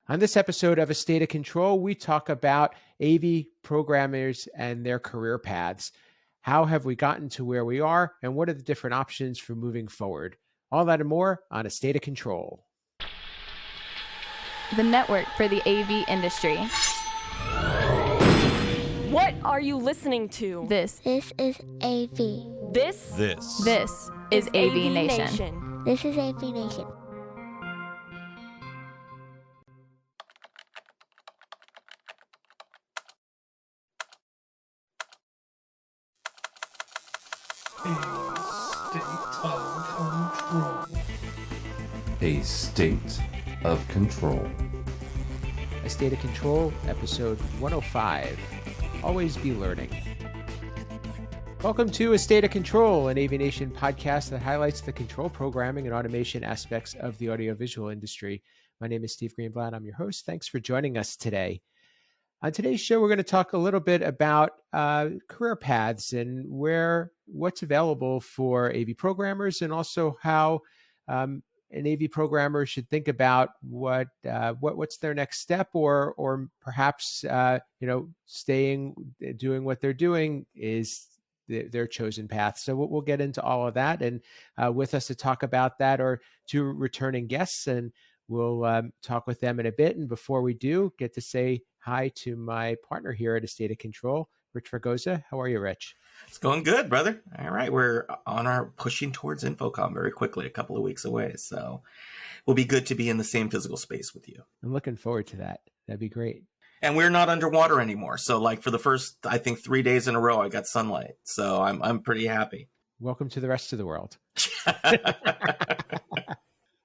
On this episode of A State of Control, we talk about AV programmers and their career paths. How have we gotten to where we are, and what are the different options for moving forward? All that and more on A State of Control. The network for the AV industry. What are you listening to? This is AV. This is AVNation. This is AVNation. A State of Control. A State of Control, episode 105. Always be learning. Welcome to A State of Control, an AVNation podcast that highlights the control programming and automation aspects of the audiovisual industry. My name is Steve Greenblatt. I'm your host. Thanks for joining us today. On today's show, we're going to talk a little bit about career paths and what's available for AV programmers, and also how an AV programmer should think about what's their next step, or perhaps doing what they're doing is their chosen path. So we'll get into all of that, and with us to talk about that are two returning guests, and we'll talk with them in a bit. And before we do, get to say hi to my partner here at A State of Control, Rich Fregosa. How are you, Rich? It's going good, brother. All right. We're on our pushing towards InfoComm very quickly, a couple of weeks away. So it'll be good to be in the same physical space with you. I'm looking forward to that. That'd be great. And we're not underwater anymore. So like for the first, I think 3 days in a row, I got sunlight. So I'm pretty happy. Welcome to the rest of the world.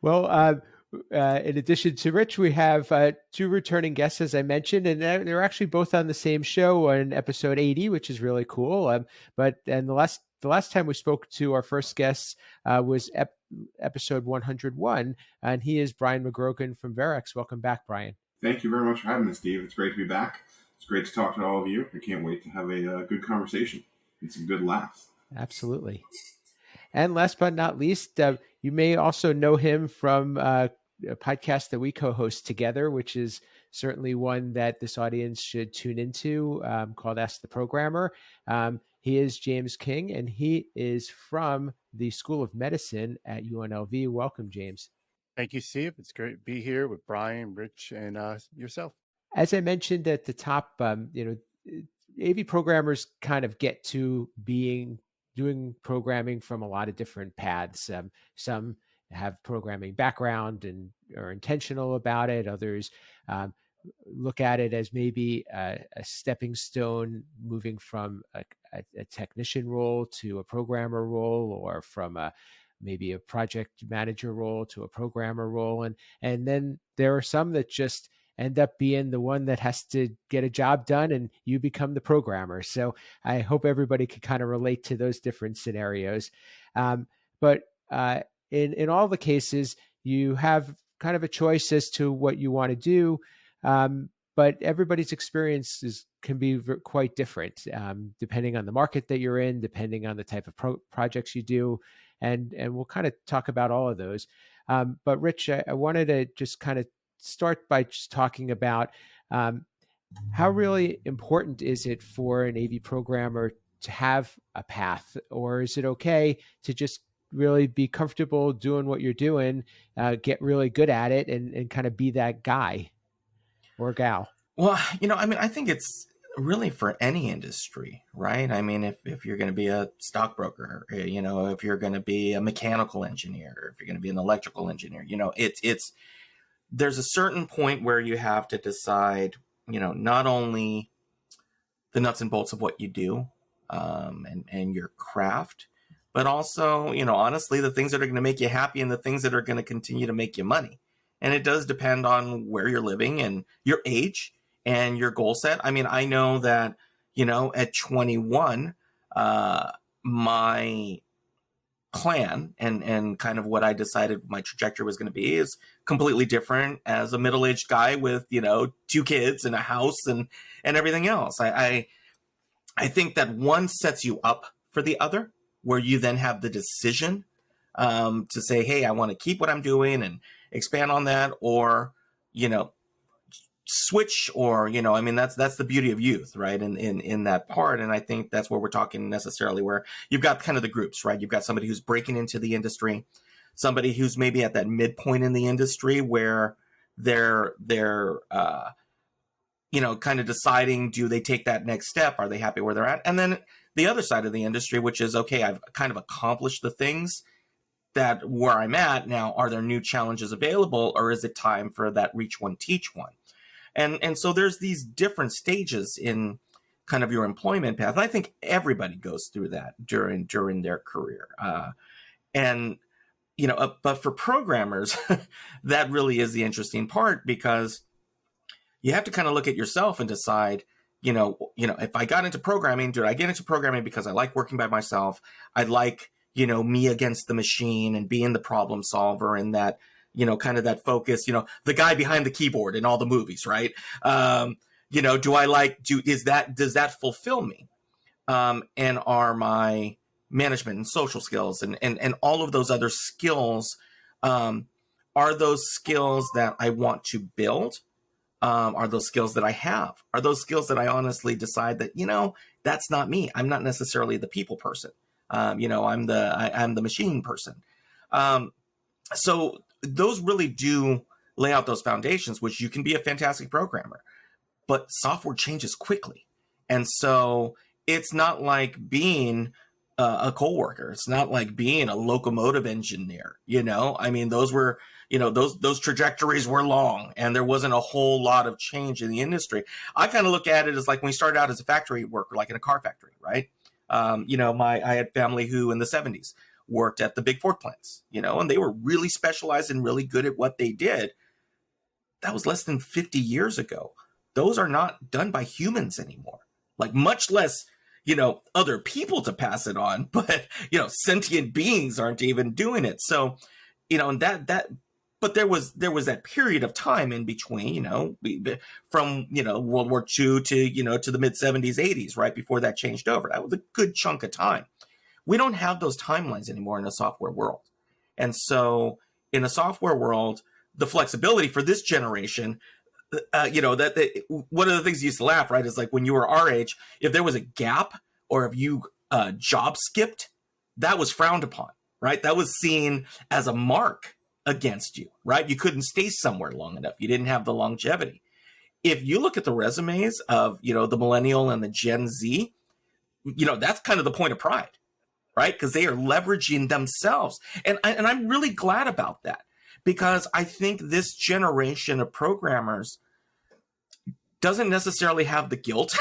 Well, in addition to Rich, we have two returning guests, as I mentioned, and they're actually both on the same show on episode 80, which is really cool. The last time we spoke to our first guest was episode 101, and he is Brian Magrogan from Verrex. Welcome back, Brian. Thank you very much for having me, Steve. It's great to be back. It's great to talk to all of you. I can't wait to have a good conversation and some good laughs. Absolutely. And last but not least, you may also know him from a podcast that we co-host together, which is certainly one that this audience should tune into, called Ask the Programmer. He is James King, and he is from the School of Medicine at UNLV. Welcome, James. Thank you, Steve. It's great to be here with Brian, Rich, and yourself. As I mentioned at the top, AV programmers kind of get to doing programming from a lot of different paths. Some have programming background and are intentional about it. Others look at it as maybe a stepping stone, moving from a technician role to a programmer role, or from maybe a project manager role to a programmer role. And then there are some that just end up being the one that has to get a job done, and you become the programmer. So I hope everybody could kind of relate to those different scenarios. But in all the cases, you have kind of a choice as to what you want to do, but everybody's experiences can be quite different, depending on the market that you're in, depending on the type of projects you do, and we'll kind of talk about all of those. But Rich, I wanted to just kind of start by just talking about how really important is it for an AV programmer to have a path, or is it okay to just really be comfortable doing what you're doing, get really good at it, and kind of be that guy or gal? Well, I think it's really for any industry, right? I mean, if you're going to be a stockbroker, if you're going to be a mechanical engineer, if you're going to be an electrical engineer, there's a certain point where you have to decide, not only the nuts and bolts of what you do, and your craft, but also, honestly, the things that are going to make you happy and the things that are going to continue to make you money. And it does depend on where you're living and your age and your goal set. I mean, I know that, at 21, my plan and kind of what I decided my trajectory was going to be is completely different as a middle-aged guy with, 2 kids and a house and everything else. I think that one sets you up for the other, where you then have the decision to say, hey, I want to keep what I'm doing and expand on that, or, switch, or, you know, I mean, that's the beauty of youth, right? In that part. And I think that's where we're talking necessarily, where you've got kind of the groups, right? You've got somebody who's breaking into the industry, somebody who's maybe at that midpoint in the industry where they're you know, kind of deciding, do they take that next step? Are they happy where they're at? And then the other side of the industry, which is, okay, I've kind of accomplished the things that where I'm at now. Are there new challenges available, or is it time for that reach one, teach one? And so there's these different stages in kind of your employment path. And I think everybody goes through that during their career. And, you know, but for programmers, that really is the interesting part, because you have to kind of look at yourself and decide, you know, if I got into programming, did I get into programming because I like working by myself? I like, you know, me against the machine and being the problem solver, and that, you know, kind of that focus, you know, the guy behind the keyboard in all the movies, right? You know, does that fulfill me? And are my management and social skills and all of those other skills, are those skills that I want to build? Are those skills that I have? Are those skills that I honestly decide that, you know, that's not me. I'm not necessarily the people person. You know, I'm the machine person. So those really do lay out those foundations, which you can be a fantastic programmer, but software changes quickly. And so it's not like being a coworker. It's not like being a locomotive engineer. You know, I mean, those were, you know, those trajectories were long, and there wasn't a whole lot of change in the industry. I kind of look at it as like when we started out as a factory worker, like in a car factory, right? You know, I had family who in the 70s worked at the big Ford plants, you know, and they were really specialized and really good at what they did. That was less than 50 years ago. Those are not done by humans anymore, like much less, you know, other people to pass it on, but, you know, sentient beings aren't even doing it. So, you know, and but there was that period of time in between, you know, from, you know, World War II to, you know, to the mid 70s, 80s, right before that changed over. That was a good chunk of time. We don't have those timelines anymore in the software world. And so in the software world, the flexibility for this generation, you know, one of the things you used to laugh, right, is like when you were our age, if there was a gap or if you job skipped, that was frowned upon, right? That was seen as a mark against you, right? You couldn't stay somewhere long enough. You didn't have the longevity. If you look at the resumes of, you know, the millennial and the Gen Z, you know, that's kind of the point of pride, right? Because they are leveraging themselves. And I'm really glad about that, because I think this generation of programmers doesn't necessarily have the guilt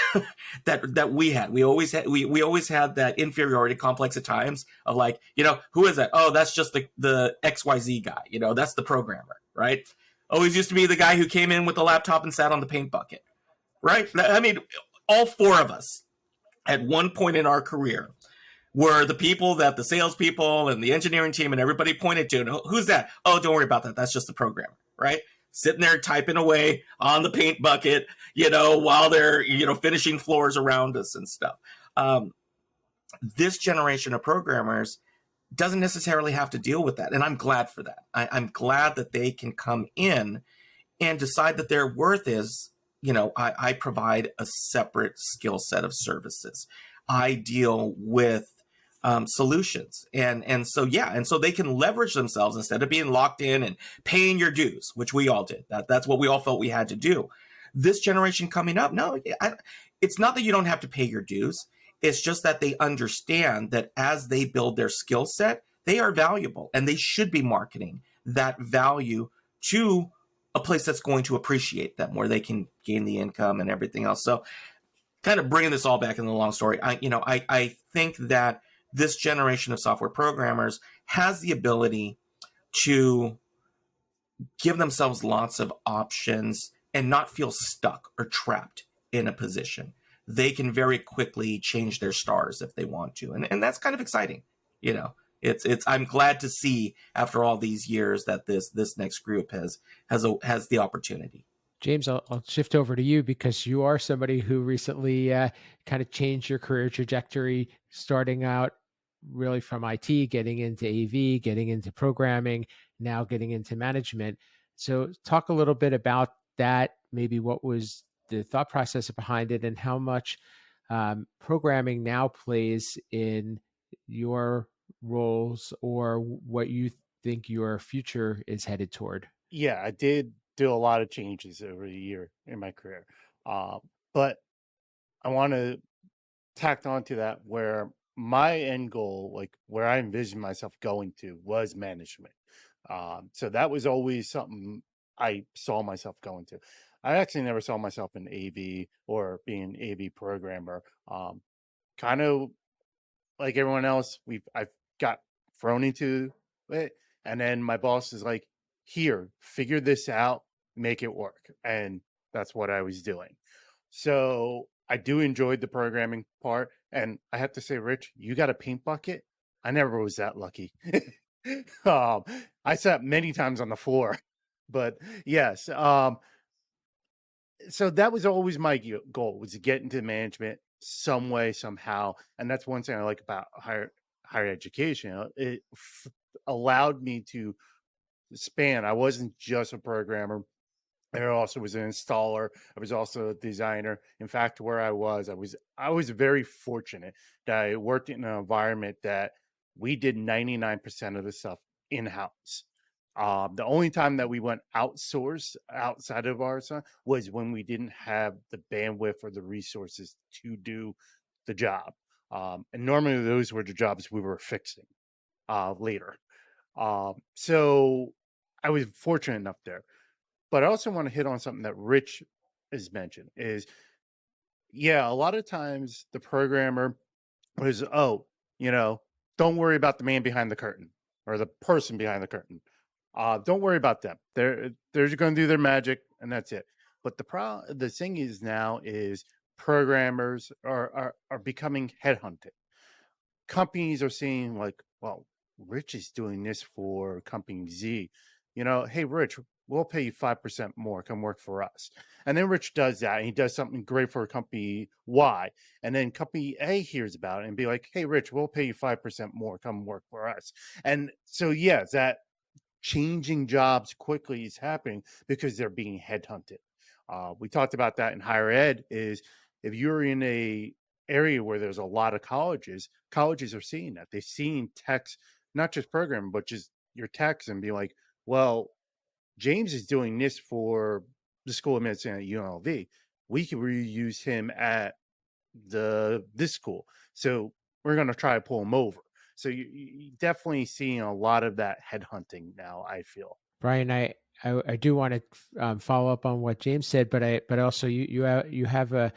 that we had. We always had that inferiority complex at times of like, you know, who is that? Oh, that's just the XYZ guy. You know, that's the programmer, right? Always used to be the guy who came in with the laptop and sat on the paint bucket, right? I mean, all four of us at one point in our career were the people that the salespeople and the engineering team and everybody pointed to. And who's that? Oh, don't worry about that. That's just the programmer, right? Sitting there typing away on the paint bucket, you know, while they're, you know, finishing floors around us and stuff. This generation of programmers doesn't necessarily have to deal with that. And I'm glad for that. I'm glad that they can come in and decide that their worth is, you know, I provide a separate skill set of services. I deal with solutions. And so they can leverage themselves instead of being locked in and paying your dues, which we all did. That's what we all felt we had to do. This generation coming up, no, it's not that you don't have to pay your dues. It's just that they understand that as they build their skill set, they are valuable, and they should be marketing that value to a place that's going to appreciate them, where they can gain the income and everything else. So kind of bringing this all back in the long story, I think that this generation of software programmers has the ability to give themselves lots of options and not feel stuck or trapped in a position. They can very quickly change their stars if they want to. And that's kind of exciting. You know, I'm glad to see after all these years that this next group has the opportunity. James, I'll shift over to you, because you are somebody who recently kind of changed your career trajectory, starting out really from IT, getting into AV, getting into programming, now getting into management. So talk a little bit about that maybe what was the thought process behind it, and how much programming now plays in your roles, or what you think your future is headed toward. Yeah, I did do a lot of changes over the year in my career. But I want to tacked onto that where my end goal, like where I envisioned myself going to, was management. So that was always something I saw myself going to. I actually never saw myself in AV or being an AV programmer. Kind of like everyone else, I've got thrown into it, and then my boss is like, "Here, figure this out, make it work," and that's what I was doing. So I do enjoy the programming part, and I have to say, Rich, you got a paint bucket. I never was that lucky. I sat many times on the floor, but yes. So that was always my goal, was to get into management some way, somehow, and that's one thing I like about higher education. It allowed me to span. I wasn't just a programmer. I also was an installer. I was also a designer. In fact, where I was very fortunate that I worked in an environment that we did 99% of the stuff in-house. The only time that we went outsourced outside of ours was when we didn't have the bandwidth or the resources to do the job. And normally those were the jobs we were fixing later. So I was fortunate enough there. But I also want to hit on something that Rich has mentioned is, yeah, a lot of times the programmer was, don't worry about the man behind the curtain or the person behind the curtain. Don't worry about them. They're going to do their magic, and that's it. But the thing is now is programmers are becoming headhunted. Companies are seeing like, well, Rich is doing this for company Z. Hey, Rich, we'll pay you 5% more. Come work for us. And then Rich does that, and he does something great for company Y. And then company A hears about it and be like, hey, Rich, we'll pay you 5% more. Come work for us. And so, yeah, that changing jobs quickly is happening because they're being headhunted. We talked about that in higher ed, is if you're in a area where there's a lot of colleges are seeing that. They're seeing techs, not just programming, but just your techs, and be like, well, James is doing this for the School of Medicine at UNLV. We can reuse him at this school. So we're going to try to pull him over. So you definitely seeing a lot of that headhunting now, I feel. Brian, I do want to follow up on what James said, but also you have a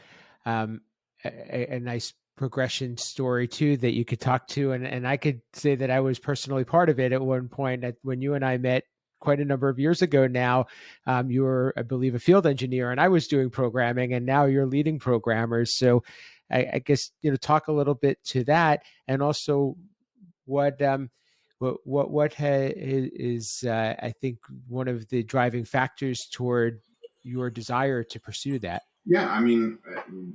nice progression story too that you could talk to, and I could say that I was personally part of it at one point when you and I met quite a number of years ago now. You were, I believe, a field engineer, and I was doing programming, and now you're leading programmers. So I guess, talk a little bit to that, and also what is I think one of the driving factors toward your desire to pursue that. Yeah, I mean,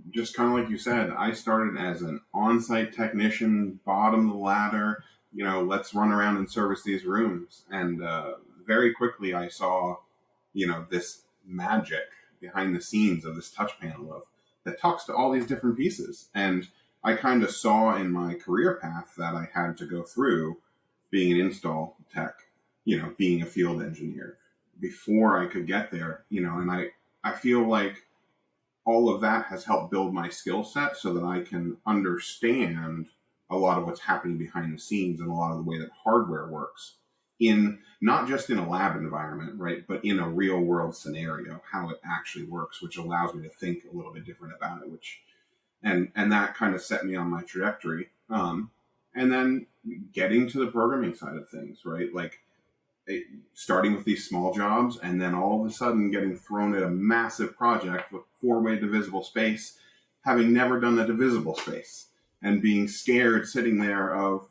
just kind of like you said, I started as an on-site technician, bottom of the ladder, let's run around and service these rooms. And very quickly I saw, this magic behind the scenes of this touch panel that talks to all these different pieces. And I kind of saw in my career path that I had to go through being an install tech, being a field engineer before I could get there, and I feel like all of that has helped build my skill set so that I can understand a lot of what's happening behind the scenes and a lot of the way that hardware works, in not just in a lab environment, right, but in a real world scenario, how it actually works, which allows me to think a little bit different about it, and that kind of set me on my trajectory. And then getting to the programming side of things, right, like starting with these small jobs, and then all of a sudden getting thrown at a massive project with 4-way divisible space, having never done a divisible space, and being scared sitting there of,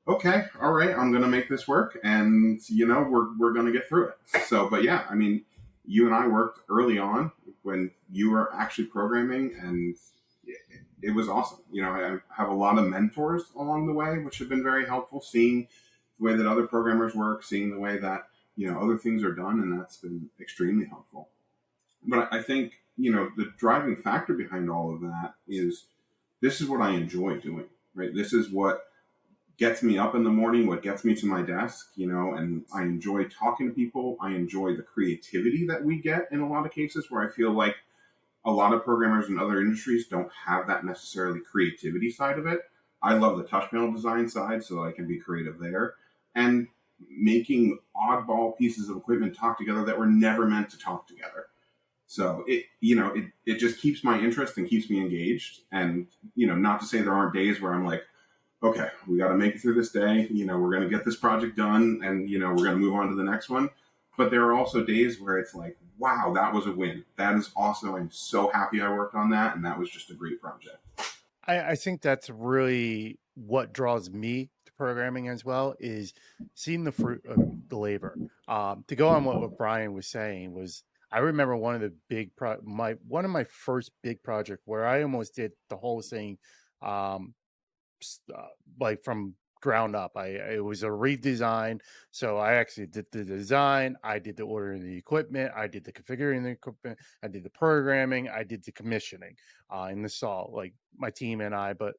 okay, all right, I'm going to make this work, and, we're going to get through it. So, but yeah, I mean, you and I worked early on when you were actually programming, and it was awesome. I have a lot of mentors along the way, which have been very helpful, seeing the way that other programmers work, seeing the way that, other things are done, and that's been extremely helpful. But I think, the driving factor behind all of that is this is what I enjoy doing, right? This is what gets me up in the morning, what gets me to my desk, and I enjoy talking to people. I enjoy the creativity that we get in a lot of cases where I feel like a lot of programmers in other industries don't have that necessarily creativity side of it. I love the touch panel design side so that I can be creative there. And making oddball pieces of equipment talk together that were never meant to talk together. So it just keeps my interest and keeps me engaged. And, not to say there aren't days where I'm like, okay, we got to make it through this day. We're going to get this project done and, we're going to move on to the next one. But there are also days where it's like, wow, that was a win. That is awesome. I'm so happy I worked on that. And that was just a great project. I think that's really what draws me to programming as well, is seeing the fruit of the labor. To go on what Brian was saying was, I remember one of the big one of my first big project where I almost did the whole thing, like from ground up. It was a redesign, so I actually did the design, I did the ordering of the equipment, I did the configuring the equipment, I did the programming, I did the commissioning, in the stall, like my team and I. But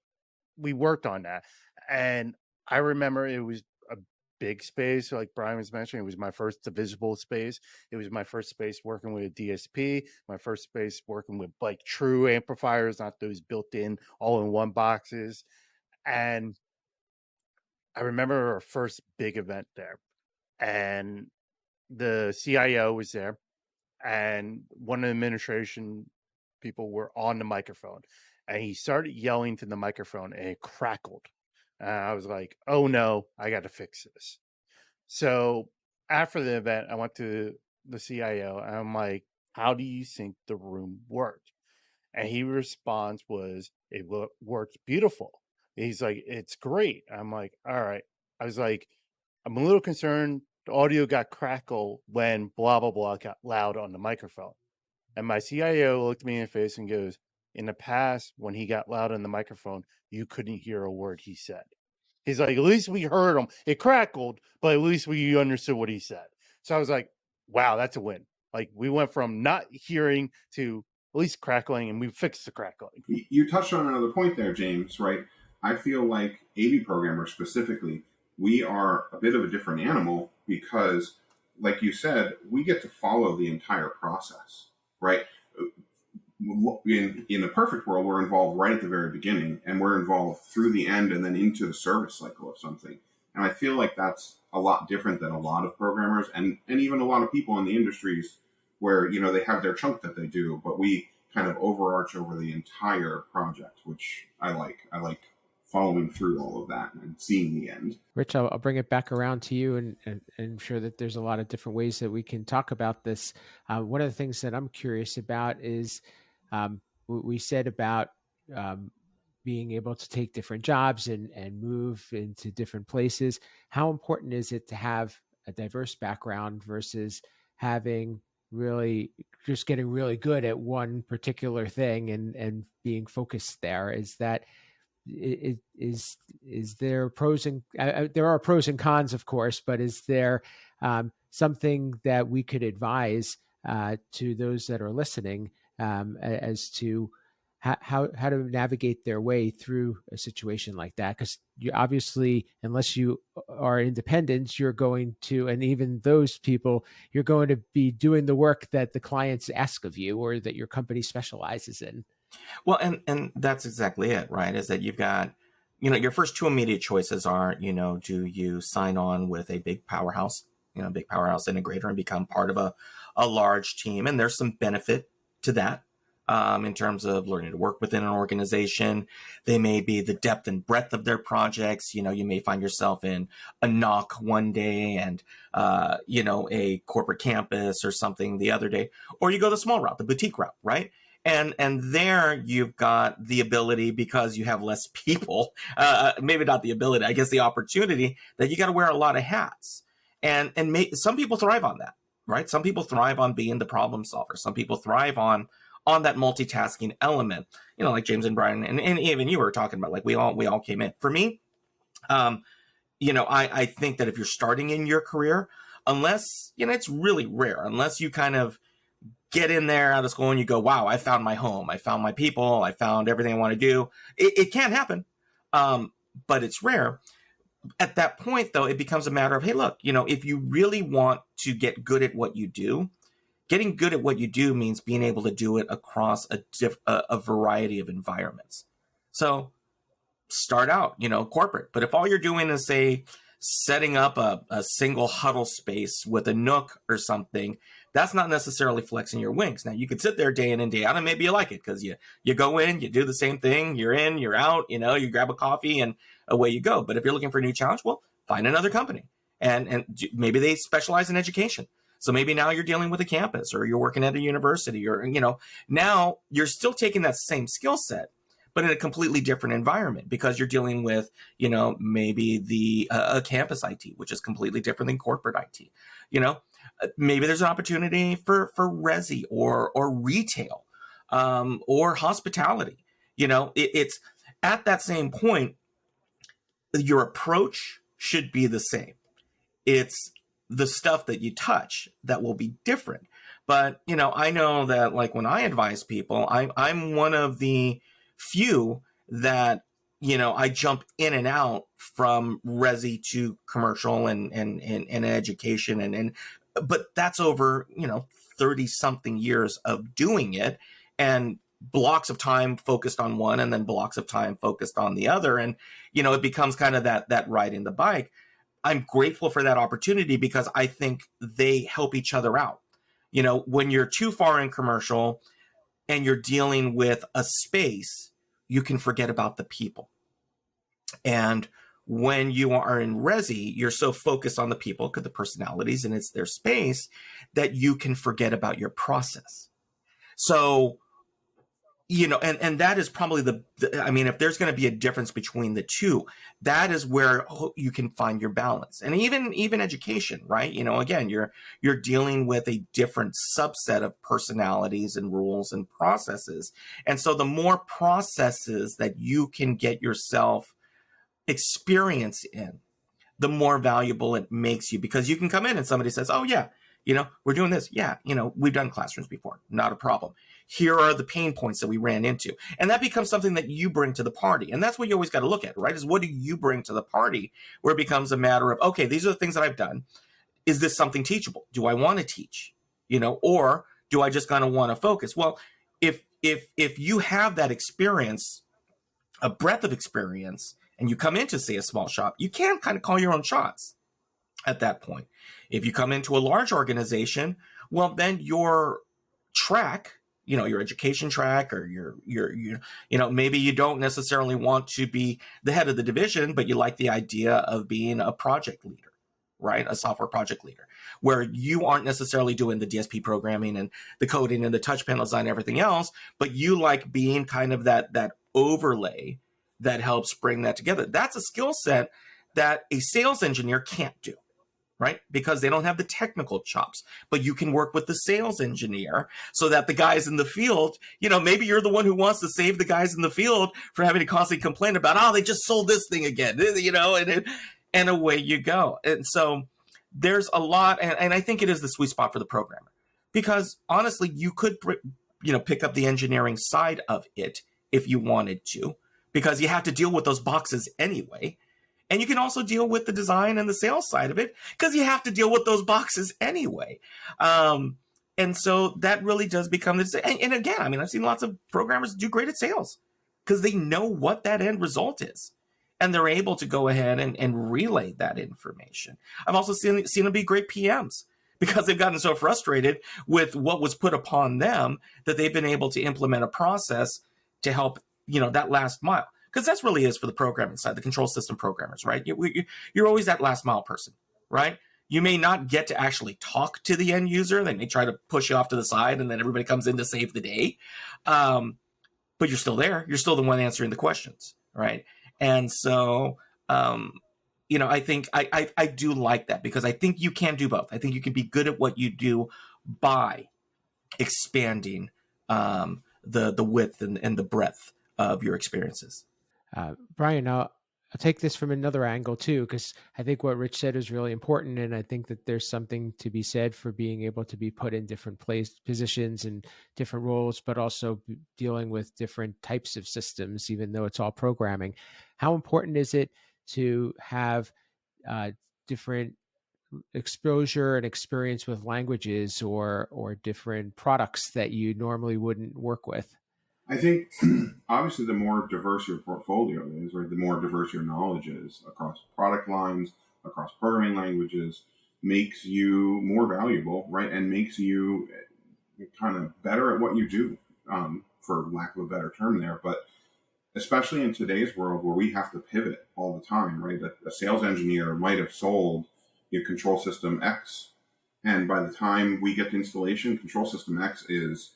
we worked on that, and I remember it was a big space, like Brian was mentioning. It was my first divisible space. It was my first space working with a DSP, my first space working with like true amplifiers, not those built-in all-in-one boxes. And I remember our first big event there, and the CIO was there, and one of the administration people were on the microphone, and he started yelling to the microphone, and it crackled. And I was like, oh no, I got to fix this. So after the event, I went to the CIO, and I'm like, how do you think the room worked? And he response was, it worked beautiful. He's like, it's great. I'm like, all right. I was like, I'm a little concerned. The audio got crackle when blah, blah, blah got loud on the microphone. And my CIO looked me in the face and goes, in the past, when he got loud on the microphone, you couldn't hear a word he said. He's like, at least we heard him. It crackled, but at least we understood what he said. So I was like, wow, that's a win. Like, we went from not hearing to at least crackling, and we fixed the crackling. You touched on another point there, James, right? I feel like AV programmers specifically, we are a bit of a different animal because, like you said, we get to follow the entire process, right? In the perfect world, we're involved right at the very beginning, and we're involved through the end and then into the service cycle of something. And I feel like that's a lot different than a lot of programmers and even a lot of people in the industries where, they have their chunk that they do, but we kind of overarch over the entire project, which I like. I like following through all of that and seeing the end. Rich, I'll bring it back around to you, and I'm sure that there's a lot of different ways that we can talk about this. One of the things that I'm curious about is we said about being able to take different jobs and move into different places. How important is it to have a diverse background versus having really just getting really good at one particular thing and being focused there? Is there pros and there are pros and cons, of course, but is there something that we could advise to those that are listening as to how to navigate their way through a situation like that? Because you obviously, unless you are independent, you're going to, and even those people, you're going to be doing the work that the clients ask of you or that your company specializes in. Well, and that's exactly it, right? Is that you've got, your first two immediate choices are, do you sign on with a big powerhouse, big powerhouse integrator and become part of a large team? And there's some benefit to that in terms of learning to work within an organization. They may be the depth and breadth of their projects. You may find yourself in a NOC one day and, a corporate campus or something the other day, or you go the small route, the boutique route, right? And there you've got the ability, because you have less people, maybe not the ability, I guess the opportunity, that you got to wear a lot of hats. And some people thrive on that, right? Some people thrive on being the problem solver. Some people thrive on that multitasking element, like James and Brian, and even you were talking about, like we all came in. For me, I think that if you're starting in your career, unless, it's really rare, unless you kind of get in there out of school and you go, wow, I found my home. I found my people. I found everything I want to do. It can happen, but it's rare. At that point, though, it becomes a matter of, hey, look, if you really want to get good at what you do, getting good at what you do means being able to do it across a variety of environments. So start out, corporate. But if all you're doing is, say, setting up a single huddle space with a Nook or something, that's not necessarily flexing your wings. Now, you could sit there day in and day out, and maybe you like it because you go in, you do the same thing, you're in, you're out, you grab a coffee, and away you go. But if you're looking for a new challenge, well, find another company. And maybe they specialize in education. So maybe now you're dealing with a campus, or you're working at a university, or, now you're still taking that same skill set, but in a completely different environment, because you're dealing with, maybe the a campus IT, which is completely different than corporate IT. Maybe there's an opportunity for resi or retail, or hospitality. It's at that same point, your approach should be the same. It's the stuff that you touch that will be different. But, I know that, like, when I advise people, I'm one of the few that, I jump in and out from resi to commercial and education. But that's over, 30 something years of doing it, and blocks of time focused on one and then blocks of time focused on the other. And, it becomes kind of that riding the bike. I'm grateful for that opportunity because I think they help each other out. When you're too far in commercial and you're dealing with a space, you can forget about the people. And when you are in resi, you're so focused on the people, because the personalities and it's their space, that you can forget about your process. So, and that is probably if there's going to be a difference between the two, that is where you can find your balance. And even education, right? Again, you're dealing with a different subset of personalities and rules and processes. And so the more processes that you can get yourself experience in, the more valuable it makes you, because you can come in and somebody says, oh yeah, we're doing this. Yeah. We've done classrooms before. Not a problem. Here are the pain points that we ran into. And that becomes something that you bring to the party. And that's what you always got to look at, right? Is what do you bring to the party, where it becomes a matter of, okay, these are the things that I've done. Is this something teachable? Do I want to teach, or do I just kind of want to focus? Well, if you have that experience, a breadth of experience, and you come into, say, a small shop, you can kind of call your own shots at that point. If you come into a large organization, well, then your track, your education track, or your maybe you don't necessarily want to be the head of the division, but you like the idea of being a project leader, right? A software project leader, where you aren't necessarily doing the DSP programming and the coding and the touch panel design and everything else, but you like being kind of that overlay that helps bring that together. That's a skill set that a sales engineer can't do, right? Because they don't have the technical chops. But you can work with the sales engineer so that the guys in the field, maybe you're the one who wants to save the guys in the field from having to constantly complain about, oh, they just sold this thing again, and away you go. And so there's a lot, and I think it is the sweet spot for the programmer, because honestly, you could, pick up the engineering side of it if you wanted to, because you have to deal with those boxes anyway. And you can also deal with the design and the sales side of it, because you have to deal with those boxes anyway. And so that really does become this. And again, I've seen lots of programmers do great at sales because they know what that end result is. And they're able to go ahead and relay that information. I've also seen them be great PMs because they've gotten so frustrated with what was put upon them that they've been able to implement a process to help, that last mile. Because that's really is for the programming side, the control system programmers, right? You're always that last mile person, right? You may not get to actually talk to the end user. They may try to push you off to the side, and then everybody comes in to save the day. But you're still there. You're still the one answering the questions, right? And so, I think I do like that, because I think you can do both. I think you can be good at what you do by expanding the width and the breadth of your experiences. Brian, now take this from another angle too, because I think what Rich said is really important, and I think that there's something to be said for being able to be put in different positions and different roles, but also dealing with different types of systems, even though it's all programming. How important is it to have different exposure and experience with languages or different products that you normally wouldn't work with? I think obviously the more diverse your portfolio is, right, the more diverse your knowledge is across product lines, across programming languages, makes you more valuable, right, and makes you kind of better at what you do, for lack of a better term there. But especially in today's world where we have to pivot all the time, right? A sales engineer might have sold control system X, and by the time we get to installation, control system X is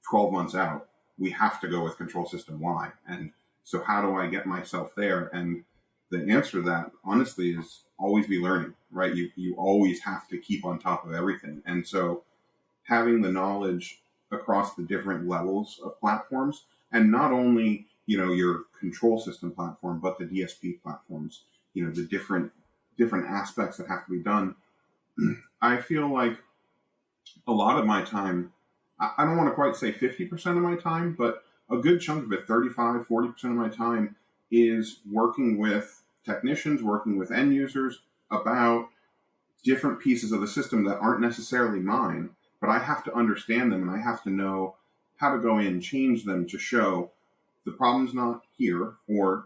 12 months out. We have to go with control system Y. And so how do I get myself there? And the answer to that, honestly, is always be learning, right? You always have to keep on top of everything. And so having the knowledge across the different levels of platforms, and not only, your control system platform, but the DSP platforms, the different aspects that have to be done. I feel like a lot of my time, I don't want to quite say 50% of my time, but a good chunk of it, 35, 40% of my time, is working with technicians, working with end users about different pieces of the system that aren't necessarily mine, but I have to understand them and I have to know how to go in and change them to show the problem's not here, or,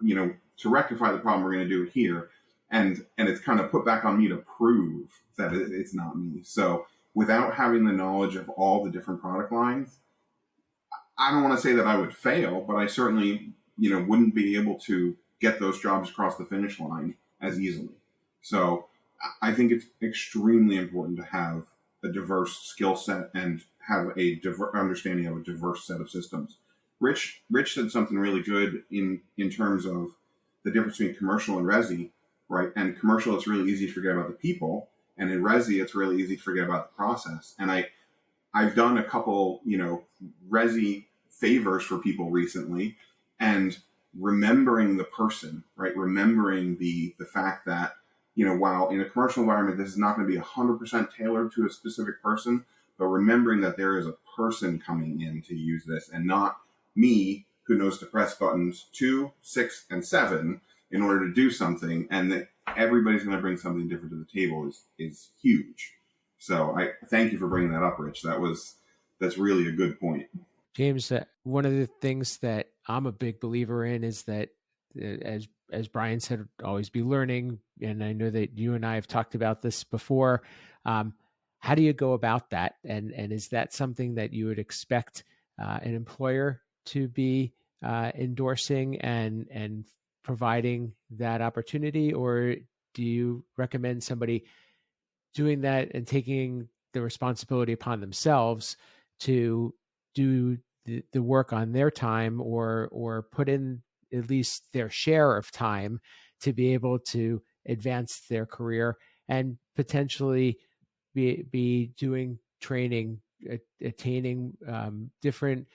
to rectify the problem, we're going to do it here. And it's kind of put back on me to prove that it's not me. So without having the knowledge of all the different product lines, I don't want to say that I would fail, but I certainly, wouldn't be able to get those jobs across the finish line as easily. So I think it's extremely important to have a diverse skill set and have a understanding of a diverse set of systems. Rich said something really good in terms of the difference between commercial and resi, right? And commercial, it's really easy to forget about the people. And in resi, it's really easy to forget about the process. And I've done a couple, resi favors for people recently, and remembering the person, right? Remembering the fact that, while in a commercial environment, this is not going to be 100% tailored to a specific person, but remembering that there is a person coming in to use this and not me who knows to press buttons 2, 6, and 7 in order to do something, and that everybody's going to bring something different to the table is huge. So I thank you for bringing that up, Rich. That's really a good point. James, one of the things that I'm a big believer in is that, as Brian said, always be learning. And I know that you and I have talked about this before. How do you go about that? And is that something that you would expect an employer to be endorsing and providing that opportunity, or do you recommend somebody doing that and taking the responsibility upon themselves to do the work on their time, or put in at least their share of time to be able to advance their career and potentially be doing training, attaining different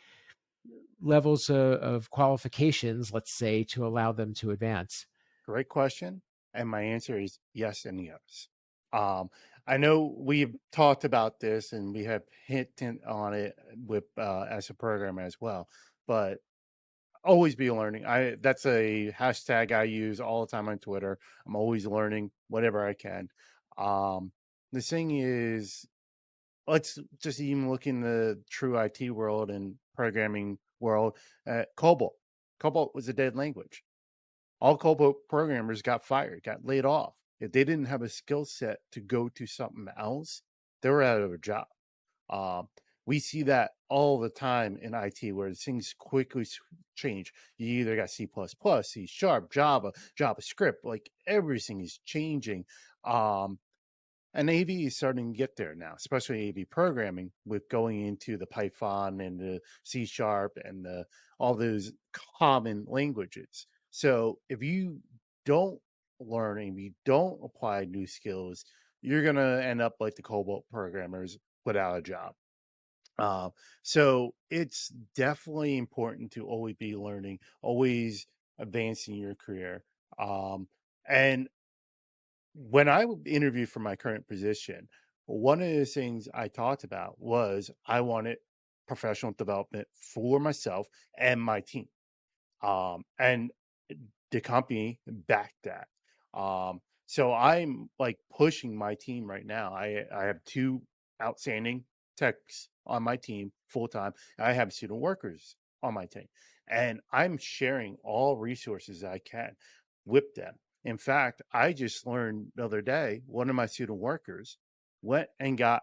levels of qualifications, let's say, to allow them to advance? Great question. And my answer is yes and yes. I know we've talked about this and we have hinted on it with as a programmer as well, but always be learning. That's a hashtag I use all the time on Twitter. I'm always learning whatever I can. The thing is, let's just even look in the true IT world and programming world. COBOL. COBOL was a dead language. All COBOL programmers got fired, got laid off. If they didn't have a skill set to go to something else, they were out of a job. We see that all the time in IT where things quickly change. You either got C++, C#, Java, JavaScript, like everything is changing. And AV is starting to get there now, especially AV programming with going into the Python and the C# and all those common languages. So if you don't learn and you don't apply new skills, you're going to end up like the COBOL programmers without a job. So it's definitely important to always be learning, always advancing your career. And when I interviewed for my current position, one of the things I talked about was I wanted professional development for myself and my team. And the company backed that. So I'm like pushing my team right now. I have 2 outstanding techs on my team full time. I have student workers on my team, and I'm sharing all resources I can with them. In fact, I just learned the other day one of my student workers went and got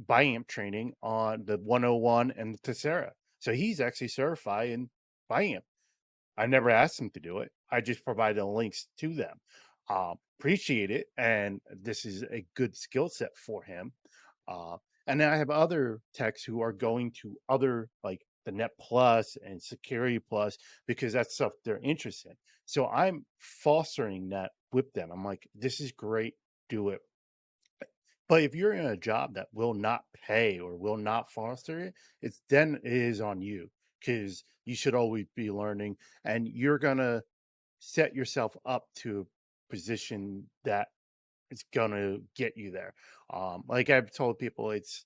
BIAMP training on the 101 and the Tessera. So he's actually certified in BIAMP. I never asked them to do it. I just provided the links to them. Appreciate it, and this is a good skill set for him. And then I have other techs who are going to other like the Net Plus and Security Plus because that's stuff they're interested in. So I'm fostering that with them. I'm like, this is great, do it. But if you're in a job that will not pay or will not foster it, it is on you because you should always be learning, and you're gonna set yourself up to a position that is gonna get you there. Like I've told people, it's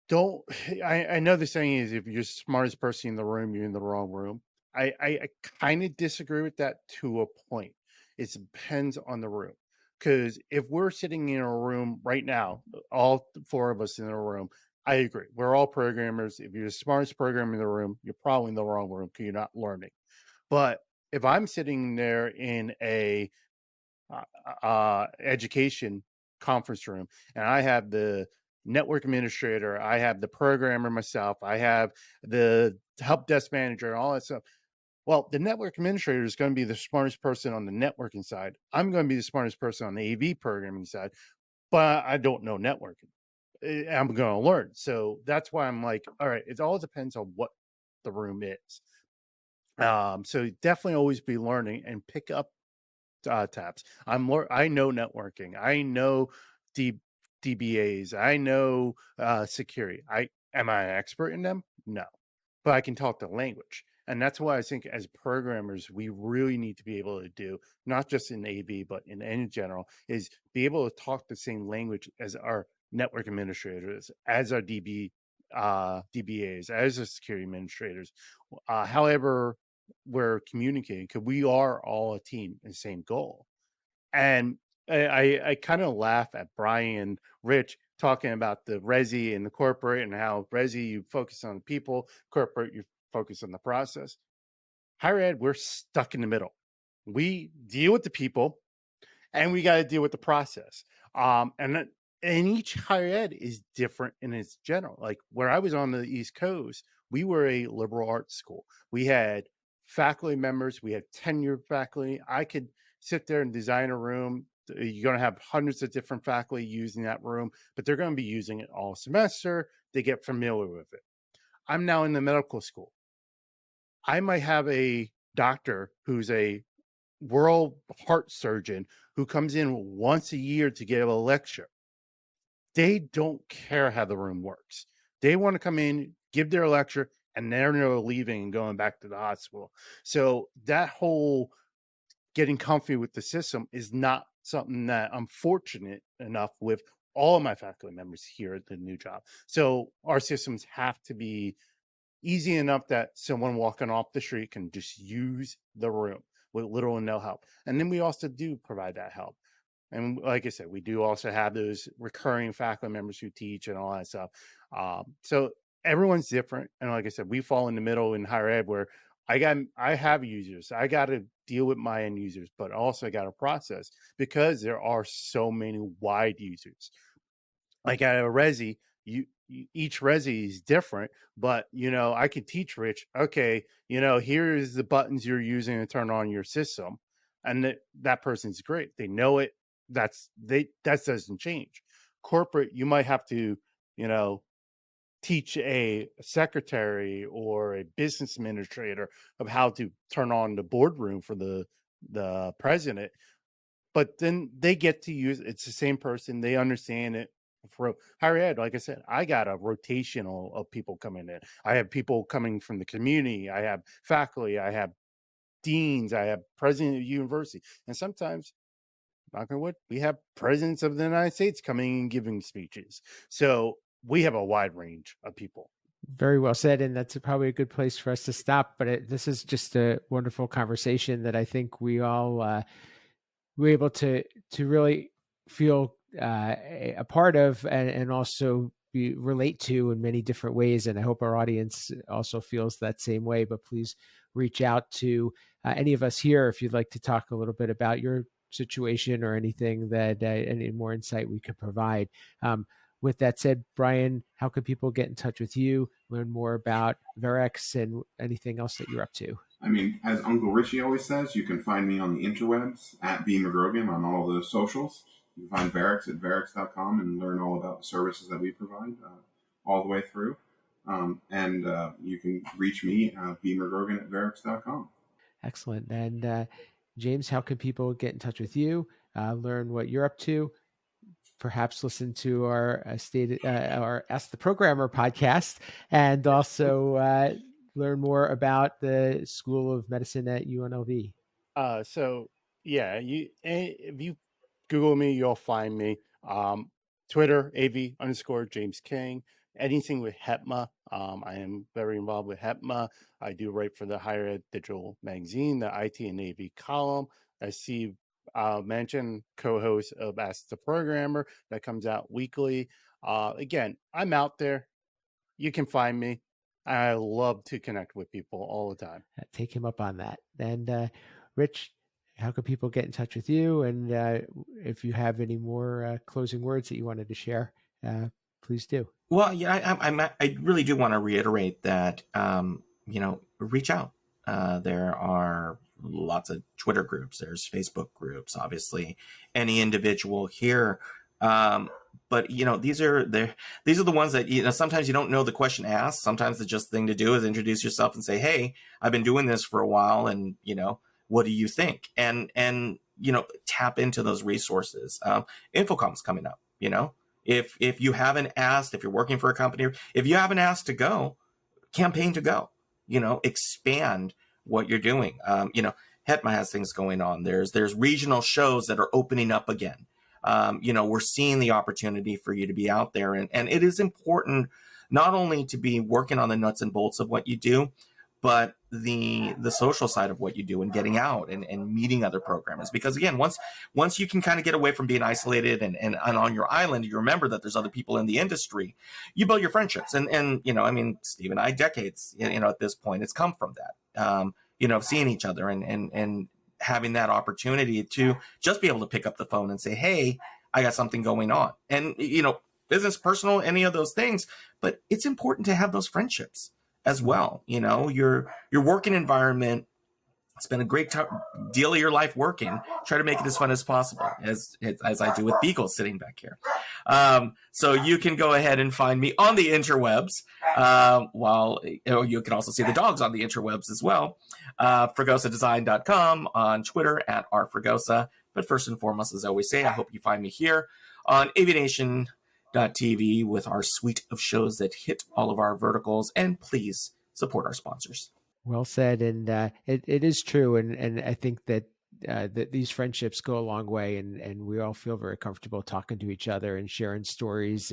don't. I know the saying is if you're the smartest person in the room, you're in the wrong room. I kind of disagree with that to a point. It depends on the room. Because if we're sitting in a room right now, all 4 of us in a room, I agree. We're all programmers. If you're the smartest programmer in the room, you're probably in the wrong room because you're not learning. But if I'm sitting there in a education conference room and I have the network administrator, I have the programmer myself, I have the help desk manager, and all that stuff. Well, the network administrator is going to be the smartest person on the networking side. I'm going to be the smartest person on the AV programming side, but I don't know networking. I'm going to learn. So that's why I'm like, all right, it all depends on what the room is. So definitely always be learning and pick up tabs. I know networking. I know DBAs. I know security. Am I an expert in them? No, but I can talk the language. And that's why I think as programmers, we really need to be able to do, not just in AV, but in general, is be able to talk the same language as our network administrators, as our DBAs, as our security administrators. However, we're communicating, because we are all a team and same goal. And I kind of laugh at Brian and Rich talking about the resi and the corporate, and how resi you focus on the people, corporate you focus on the process. Higher ed, we're stuck in the middle. We deal with the people and we got to deal with the process. And each higher ed is different in its general. Like where I was on the East Coast, we were a liberal arts school. We had faculty members, we had tenured faculty. I could sit there and design a room. You're going to have hundreds of different faculty using that room, but they're going to be using it all semester. They get familiar with it. I'm now in the medical school. I might have a doctor who's a world heart surgeon who comes in once a year to give a lecture. They don't care how the room works. They want to come in, give their lecture, and they're leaving and going back to the hospital. So that whole getting comfy with the system is not something that I'm fortunate enough with all of my faculty members here at the new job. So our systems have to be easy enough that someone walking off the street can just use the room with little and no help. And then we also do provide that help. And like I said, we do also have those recurring faculty members who teach and all that stuff. So everyone's different. And like I said, we fall in the middle in higher ed where I have users. I got to deal with my end users, but also I got to process because there are so many wide users. Like at a resi, each resi is different, but I could teach Rich, okay, here's the buttons you're using to turn on your system, and that person's great. They know it. That doesn't change. Corporate, you might have to, teach a secretary or a business administrator of how to turn on the boardroom for the president, but then they get to use it's the same person. They understand it. For higher ed, like I said, I got a rotational of people coming in. I have people coming from the community. I have faculty. I have deans, I have president of university, and sometimes, knock on wood, we have presidents of the United States coming and giving speeches. So we have a wide range of people. Very well said, and that's probably a good place for us to stop. But this is just a wonderful conversation that I think we all were able to really feel a part of, and also relate to in many different ways. And I hope our audience also feels that same way. But please reach out to any of us here if you'd like to talk a little bit about your situation or anything that any more insight we could provide. With that said, Brian, how can people get in touch with you, learn more about Verrex and anything else that you're up to? I mean, as Uncle Richie always says, you can find me on the interwebs at B Magrogan on all the socials. You can find Verrex at verrex.com and learn all about the services that we provide all the way through. And you can reach me, B Magrogan at verrex.com. Excellent. And James, how can people get in touch with you, learn what you're up to, perhaps listen to our our Ask the Programmer podcast, and also learn more about the School of Medicine at UNLV? So yeah, if you Google me, you'll find me. Twitter, AV_James King. Anything with HEPMA. I am very involved with HEPMA. I do write for the Higher Ed Digital Magazine, the IT and AV column. I see mentioned co-host of Ask the Programmer that comes out weekly. Again, I'm out there. You can find me. I love to connect with people all the time. Take him up on that. And Rich, how can people get in touch with you? And if you have any more closing words that you wanted to share, please do. Well, yeah, I really do want to reiterate that, reach out. There are lots of Twitter groups. There's Facebook groups, obviously, any individual here. But, these are the ones that, sometimes you don't know the question asked. Sometimes the just thing to do is introduce yourself and say, hey, I've been doing this for a while. And, what do you think? And tap into those resources. Infocom's coming up, If you haven't asked, if you're working for a company, if you haven't asked to go, campaign to go, expand what you're doing. HETMA has things going on. There's regional shows that are opening up again. We're seeing the opportunity for you to be out there. And it is important not only to be working on the nuts and bolts of what you do, but the social side of what you do and getting out and meeting other programmers. Because again, once you can kind of get away from being isolated and on your island, you remember that there's other people in the industry, you build your friendships. And Steve and I, decades, at this point, it's come from that, seeing each other and having that opportunity to just be able to pick up the phone and say, hey, I got something going on. And, business, personal, any of those things. But it's important to have those friendships as well. Your working environment, spend a great deal of your life working, try to make it as fun as possible, as I do with Beagle sitting back here. So you can go ahead and find me on the interwebs, while you can also see the dogs on the interwebs as well. Fregosadesign.com, on Twitter at @rfregosa. But first and foremost, as I always say, I hope you find me here on AVNation.tv with our suite of shows that hit all of our verticals. And please support our sponsors. Well said. And it is true. And I think that these friendships go a long way, and we all feel very comfortable talking to each other and sharing stories.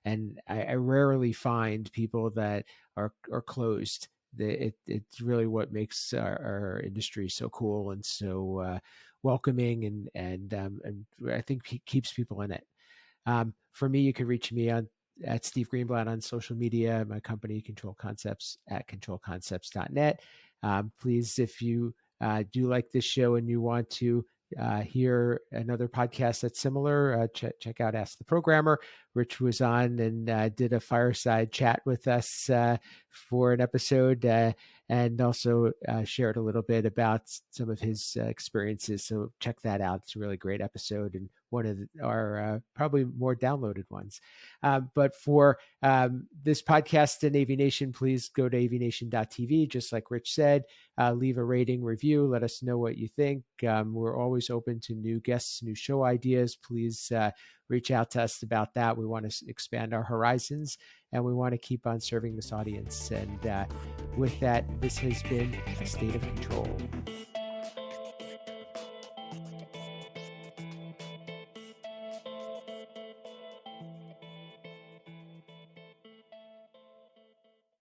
And I rarely find people that are closed. It's really what makes our industry so cool and so welcoming, and I think keeps people in it. For me, you can reach me at Steve Greenblatt on social media, my company Control Concepts at controlconcepts.net. Please, if you do like this show and you want to hear another podcast that's similar, check out Ask the Programmer. Rich was on and did a fireside chat with us for an episode, and also shared a little bit about some of his experiences. So check that out. It's a really great episode and one of our probably more downloaded ones. But for this podcast and AVNation, please go to avnation.tv. Just like Rich said, leave a rating, review. Let us know what you think. We're always open to new guests, new show ideas. Please reach out to us about that. We want to expand our horizons, and we want to keep on serving this audience. And with that, this has been A State of Control.